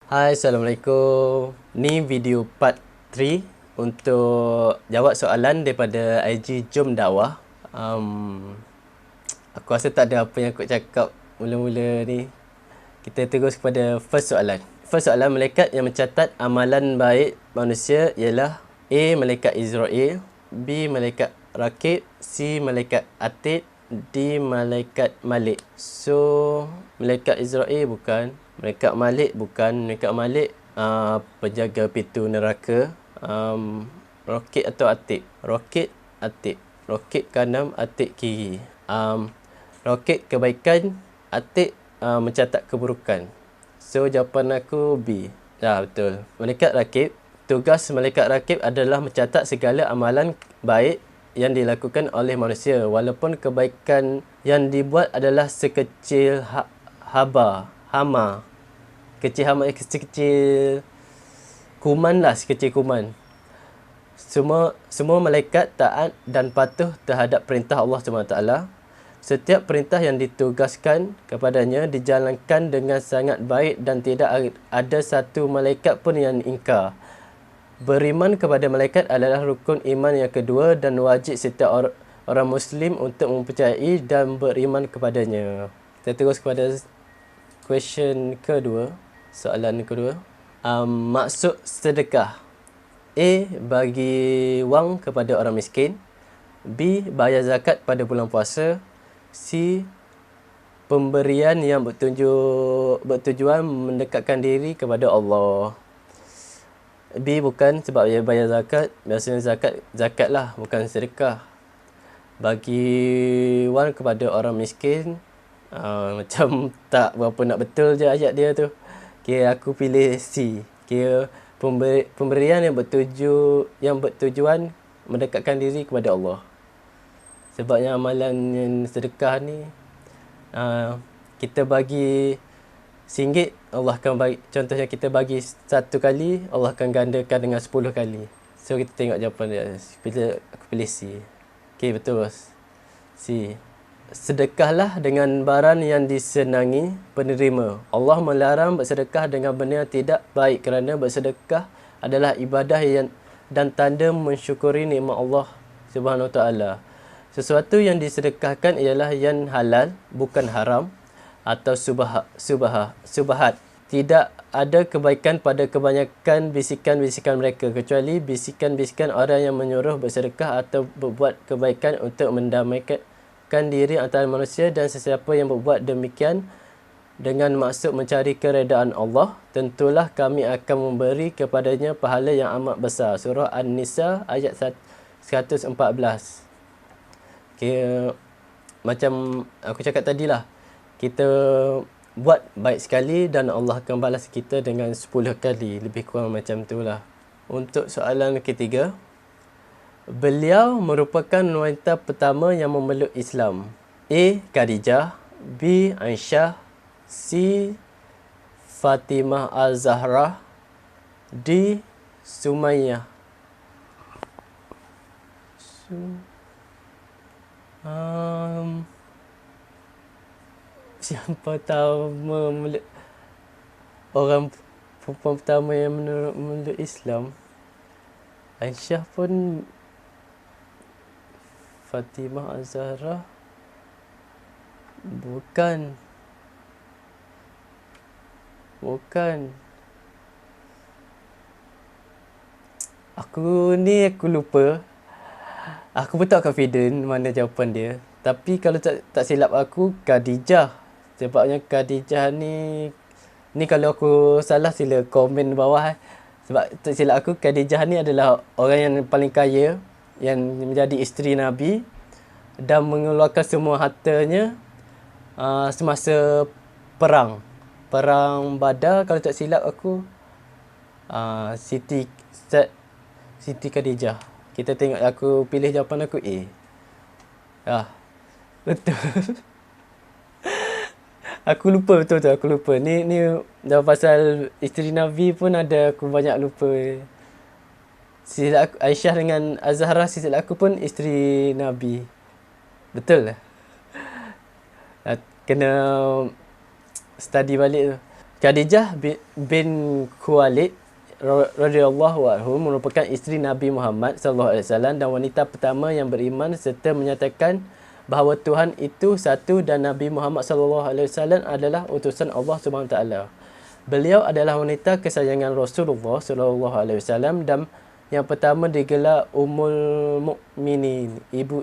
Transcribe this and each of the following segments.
Hai, Assalamualaikum. Ni video part 3 untuk jawab soalan daripada IG Jom Dakwah. Aku rasa tak ada apa yang aku cakap mula-mula ni. Kita terus kepada first soalan. First soalan, malaikat yang mencatat amalan baik manusia ialah A. Malaikat Israel, B. Malaikat Rakib, C. Malaikat Atid, D. Malaikat Malik. So, Malaikat Israel bukan, Malaikat Malik bukan. Malaikat Malik penjaga pintu neraka. Rokit atau Atid? Rokit, Atid. Rokit kanan, Atid kiri. Rokit kebaikan, Atid mencatat keburukan. So, jawapan aku B. Ya, betul. Malaikat Rakib. Tugas Malaikat Rakib adalah mencatat segala amalan baik yang dilakukan oleh manusia, walaupun kebaikan yang dibuat adalah sekecil hama. Sekecil kuman lah, sekecil kuman. Semua malaikat taat dan patuh terhadap perintah Allah SWT. Setiap perintah yang ditugaskan kepadanya dijalankan dengan sangat baik dan tidak ada satu malaikat pun yang ingkar. Beriman kepada malaikat adalah rukun iman yang kedua dan wajib setiap orang Muslim untuk mempercayai dan beriman kepadanya. Kita terus kepada question kedua, soalan kedua. Maksud sedekah. A. Bagi wang kepada orang miskin. B. Bayar zakat pada bulan puasa. C. Pemberian yang bertujuan mendekatkan diri kepada Allah. B bukan, sebab dia bayar zakat. Biasanya zakat lah, bukan sedekah. Bagi wang kepada orang miskin, macam tak berapa nak betul je ayat dia tu. Kira aku pilih C. Kira pemberian yang bertujuan mendekatkan diri kepada Allah. Sebabnya amalan yang sedekah ni, kita bagi RM1, Allah akan bagi, contohnya kita bagi 1 kali, Allah akan gandakan dengan 10 kali. So kita tengok jawapan dia. Aku pilih C. Okay, betul bos. C. Sedekahlah dengan barang yang disenangi penerima. Allah melarang bersedekah dengan benda yang tidak baik, kerana bersedekah adalah ibadah dan tanda mensyukuri nikmat Allah Subhanahu Wa Taala. Sesuatu yang disedekahkan ialah yang halal, bukan haram atau subahat. Tidak ada kebaikan pada kebanyakan bisikan-bisikan mereka, kecuali bisikan-bisikan orang yang menyuruh bersedekah atau berbuat kebaikan untuk mendamaikan diri antara manusia, dan sesiapa yang berbuat demikian dengan maksud mencari keredaan Allah, tentulah kami akan memberi kepadanya pahala yang amat besar. Surah An-Nisa ayat 114. Okay, macam aku cakap tadi lah, kita buat baik sekali dan Allah akan balas kita dengan 10 kali. Lebih kurang macam tu lah. Untuk soalan ketiga, beliau merupakan wanita pertama yang memeluk Islam. A. Khadijah, B. Aisyah, C. Fatimah Al-Zahra, D. Sumayyah. Siapa tahu orang perempuan pertama yang memeluk Islam? Aisyah pun, Fatimah Al-Zahra bukan. Aku lupa. Aku pun tak confident mana jawapan dia. Tapi kalau tak silap aku, Khadijah. Sebabnya Khadijah ni kalau aku salah sila komen bawah. Sebab tak silap aku, Khadijah ni adalah orang yang paling kaya, yang menjadi isteri Nabi dan mengeluarkan semua hartanya semasa perang Badar. Kalau tak silap aku, Siti Khadijah. Kita tengok, aku pilih jawapan aku A. Betul. Aku lupa betul. Ni dah pasal isteri Nabi pun ada, aku banyak lupa. Silap aku, Aisyah dengan Az-Zahra, silap aku pun isteri Nabi. Betul lah. Kena study balik tu. Khadijah bin Khuwailid radhiyallahu anhu merupakan isteri Nabi Muhammad sallallahu alaihi wasallam dan wanita pertama yang beriman serta menyatakan bahawa Tuhan itu satu dan Nabi Muhammad sallallahu alaihi wasallam adalah utusan Allah Subhanahu Wa Taala. Beliau adalah wanita kesayangan Rasulullah sallallahu alaihi wasallam dan yang pertama digelar Ummul Mukminin, ibu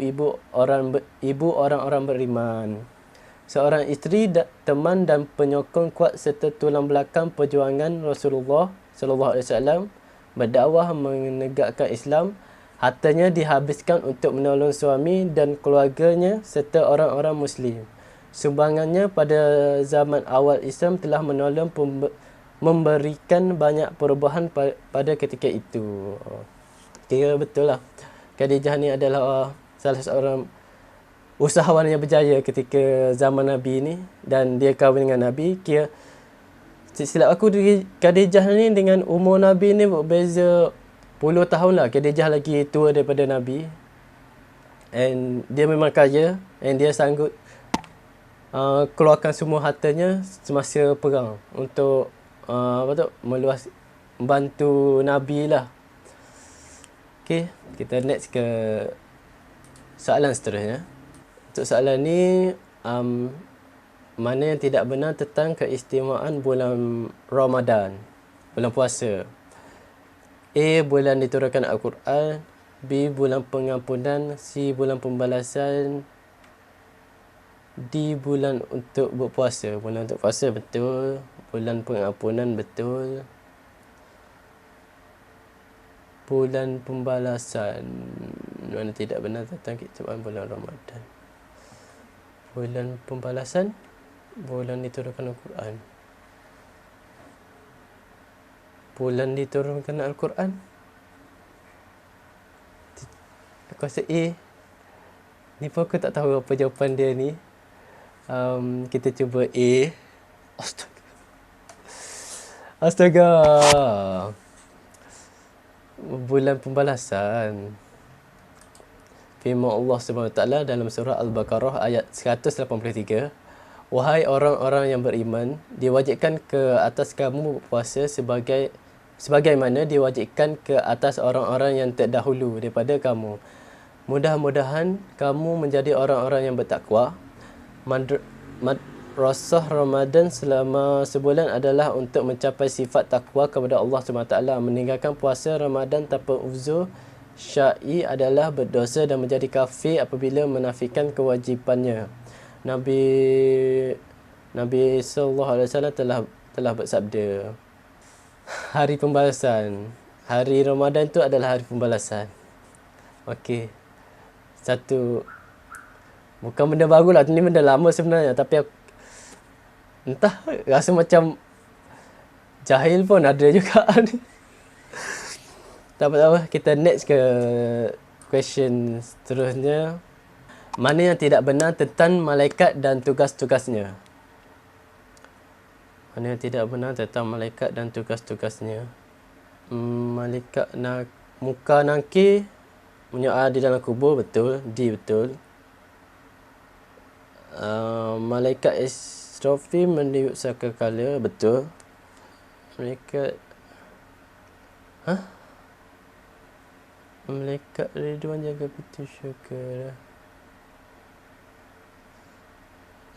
orang-orang beriman. Seorang isteri, teman dan penyokong kuat serta tulang belakang perjuangan Rasulullah sallallahu alaihi wasallam berdakwah menegakkan Islam. Hartanya dihabiskan untuk menolong suami dan keluarganya serta orang-orang Muslim. Sumbangannya pada zaman awal Islam telah menolong memberikan banyak perubahan pada ketika itu. Kira betul lah. Khadijah ni adalah salah seorang usahawan yang berjaya ketika zaman Nabi ni dan dia kahwin dengan Nabi. Kira silap aku Khadijah ni dengan umur Nabi ni berbeza puluh tahun lah. Khadijah lagi tua daripada Nabi. And dia memang kaya and dia sanggup keluarkan semua hartanya semasa perang untuk membantu Nabi lah. Okay, kita next ke soalan seterusnya. Untuk soalan ni, mana yang tidak benar tentang keistimewaan bulan Ramadan, bulan puasa? A. Bulan diturunkan Al-Quran. B. Bulan pengampunan. C. Bulan pembalasan. D. Bulan untuk berpuasa. Bulan untuk puasa betul. Bulan pengampunan betul. Bulan pembalasan, mana tidak benar tentang keistimewaan bulan Ramadan? Bulan pembalasan, bulan diturunkan Al-Quran. Bulan diturunkan Al-Quran. Aku rasa A. Ni pun aku tak tahu apa jawapan dia ni. Kita cuba A. Astaga. Bulan pembalasan. Firman Allah SWT dalam surah Al-Baqarah ayat 183. Wahai orang-orang yang beriman, diwajibkan ke atas kamu berpuasa sebagaimana diwajibkan ke atas orang-orang yang terdahulu daripada kamu. Mudah-mudahan kamu menjadi orang-orang yang bertakwa. Madrasah Ramadan selama sebulan adalah untuk mencapai sifat takwa kepada Allah SWT. Meninggalkan puasa Ramadan tanpa uzur syar'i adalah berdosa dan menjadi kafir apabila menafikan kewajipannya. Nabi sallallahu alaihi wasallam telah bersabda, hari pembalasan. Hari Ramadan tu adalah hari pembalasan. Okey. Satu, bukan benda baru lah, ni benda lama sebenarnya, tapi aku, entah, rasa macam jahil pun ada juga ni. Tak apa, kita next ke question seterusnya. Mana yang tidak benar tentang malaikat dan tugas-tugasnya? Mana yang tidak benar tentang malaikat dan tugas-tugasnya? Malaikat muka nakir punya di dalam kubur, betul. D, betul. Malaikat Israfil meniup sangkakala, betul. Malaikat Malaikat Ridwan jaga pintu syurga.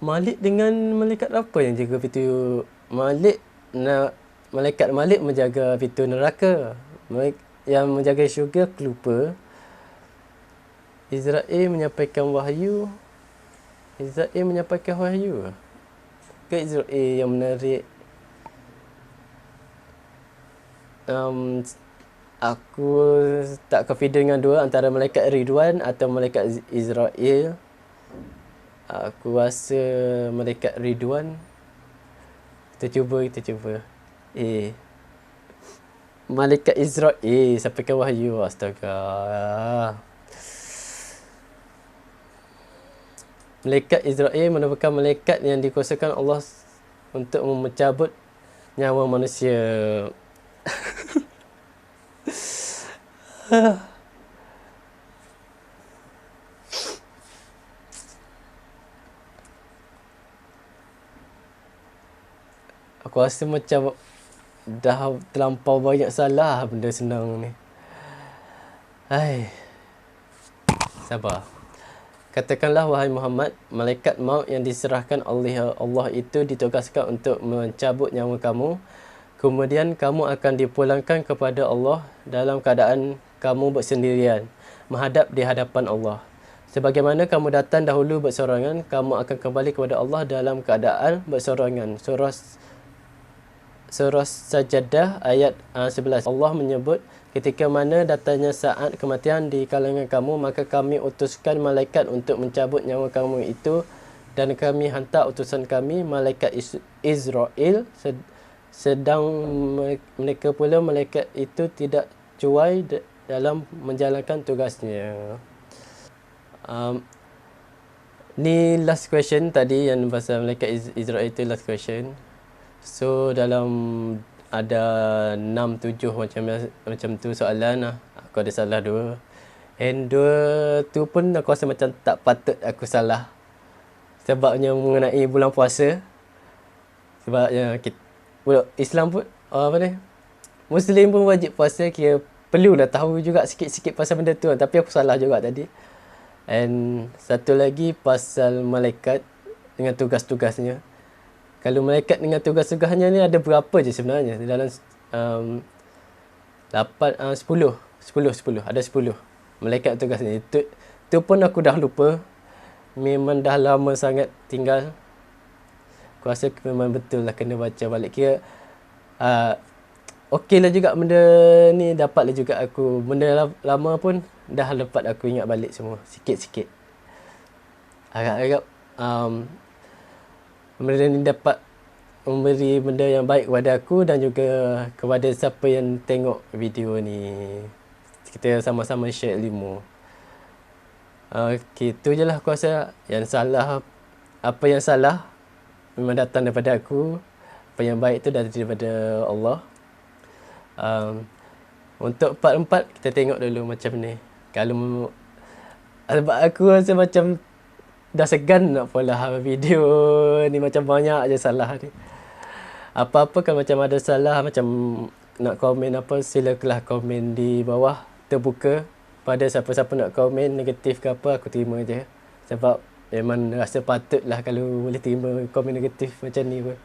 Malik dengan malaikat apa yang jaga pintu? Malaikat Malik menjaga pintu neraka. Yang menjaga syurga aku lupa. Israel menyampaikan wahyu. Ke Israel yang menarik? Aku tak confident dengan dua, antara malaikat Ridwan atau malaikat Israel. Aku rasa malaikat Ridwan. Kita cuba. Malaikat Israel sampaikan wahyu. Astaga. Malaikat Israel merupakan malaikat yang dikuasakan Allah untuk mencabut nyawa manusia. Aku aku rasa macam dah terlampau banyak salah benda senang ni. Hai, sabar. Katakanlah wahai Muhammad, malaikat maut yang diserahkan oleh Allah itu ditugaskan untuk mencabut nyawa kamu. Kemudian kamu akan dipulangkan kepada Allah dalam keadaan kamu bersendirian, menghadap di hadapan Allah. Sebagaimana kamu datang dahulu bersorangan, kamu akan kembali kepada Allah dalam keadaan bersorangan. Surah Sajdah ayat 11. Allah menyebut, ketika mana datangnya saat kematian di kalangan kamu, maka kami utuskan malaikat untuk mencabut nyawa kamu itu, dan kami hantar utusan kami, malaikat Israel, sedang mereka pula malaikat itu tidak cuai dalam menjalankan tugasnya. Ni last question tadi yang pasal malaikat Israel itu last question. So dalam ada 6-7 macam tu soalan lah. Aku ada salah 2. And 2 tu pun aku rasa macam tak patut aku salah. Sebabnya mengenai bulan puasa. Sebabnya Islam pun Muslim pun wajib puasa, kira perlulah tahu juga sikit-sikit pasal benda tu. Tapi aku salah juga tadi. And satu lagi pasal malaikat dengan tugas-tugasnya. Kalau malaikat dengan tugas-tugasnya ni ada berapa je sebenarnya? Dalam 10. Ada 10 malaikat tugas ni. Itu pun aku dah lupa. Memang dah lama sangat tinggal. Aku rasa memang betul lah kena baca balik. Kira okey lah juga benda ni, dapat lah juga aku. Benda lama pun dah dapat aku ingat balik semua. Sikit-sikit. Agak-agak benda ni dapat memberi benda yang baik kepada aku dan juga kepada siapa yang tengok video ni. Kita sama-sama share ilmu. Okey, tu je lah aku rasa. Yang salah, apa yang salah memang datang daripada aku. Apa yang baik tu daripada Allah. Untuk part 4 kita tengok dulu macam ni. Kalau sebab aku rasa macam dah segan nak pola video ni, macam banyak je salah ni. Apa-apa kalau macam ada salah, macam nak komen apa, silakanlah komen di bawah. Terbuka pada siapa-siapa nak komen negatif ke apa, aku terima je. Sebab memang rasa patut lah kalau boleh terima komen negatif macam ni pun.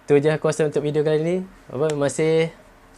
Tu je aku rasa untuk video kali ni. Masih